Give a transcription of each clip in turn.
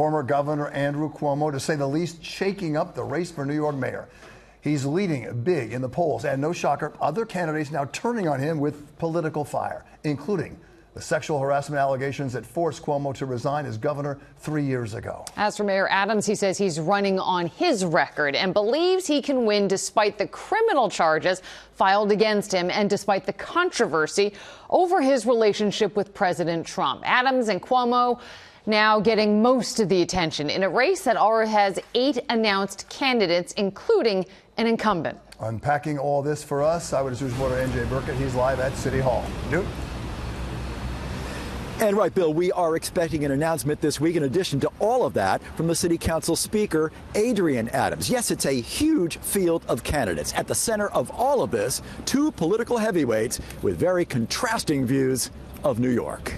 Former Governor Andrew Cuomo, to say the least, shaking up the race for New York mayor. He's leading big in the polls, and no shocker, other candidates now turning on him with political fire, including the sexual harassment allegations that forced Cuomo to resign as governor 3 years ago. As for Mayor Adams, he says he's running on his record and believes he can win despite the criminal charges filed against him and despite the controversy over his relationship with President Trump. Adams and Cuomo now getting most of the attention in a race that already has 8 announced candidates, including an incumbent. Unpacking all this for us, Eyewitness News reporter NJ Burkett. He's live at City Hall. Newt? And right, Bill, we are expecting an announcement this week in addition to all of that from the City Council Speaker, Adrienne Adams. Yes, it's a huge field of candidates. At the center of all of this, 2 political heavyweights with very contrasting views of New York.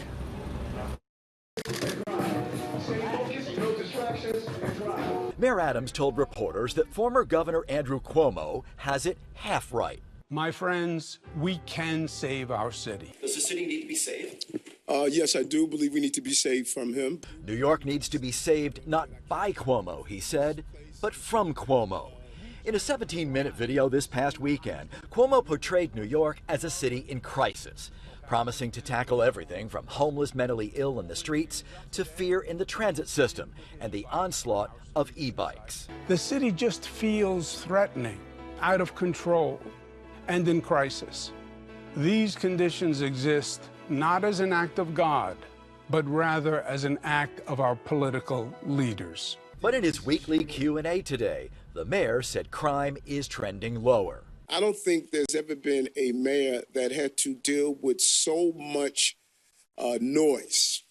Mayor Adams told reporters that former Governor Andrew Cuomo has it half right. My friends, we can save our city. Does the city need to be saved? Yes, I do believe we need to be saved from him. New York needs to be saved not by Cuomo, he said, but from Cuomo. In a 17-minute video this past weekend, Cuomo portrayed New York as a city in crisis, promising to tackle everything from homeless mentally ill in the streets to fear in the transit system and the onslaught of e-bikes. The city just feels threatening, out of control, and in crisis. These conditions exist not as an act of God, but rather as an act of our political leaders. But in his weekly Q&A today, the mayor said crime is trending lower. I don't think there's ever been a mayor that had to deal with so much noise.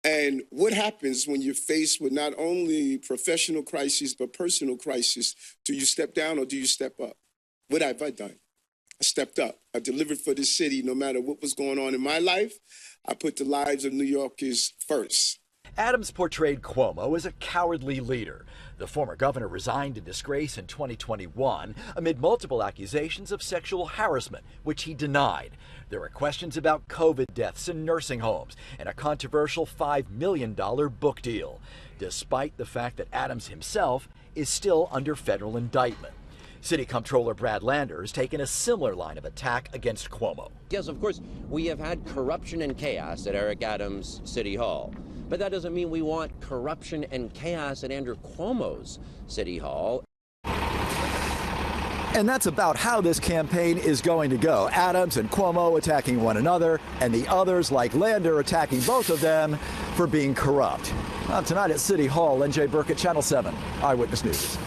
And what happens when you're faced with not only professional crises, but personal crisis? Do you step down or do you step up? What have I done? I stepped up. I delivered for the city no matter what was going on in my life. I put the lives of New Yorkers first. Adams portrayed Cuomo as a cowardly leader. The former governor resigned in disgrace in 2021 amid multiple accusations of sexual harassment, which he denied. There are questions about COVID deaths in nursing homes and a controversial $5 million book deal, despite the fact that Adams himself is still under federal indictment. City Comptroller Brad Lander has taken a similar line of attack against Cuomo. Yes, of course, we have had corruption and chaos at Eric Adams' City Hall. But that doesn't mean we want corruption and chaos at Andrew Cuomo's City Hall. And that's about how this campaign is going to go. Adams and Cuomo attacking one another, and the others, like Lander, attacking both of them for being corrupt. Tonight at City Hall, NJ Burkett, Channel 7, Eyewitness News.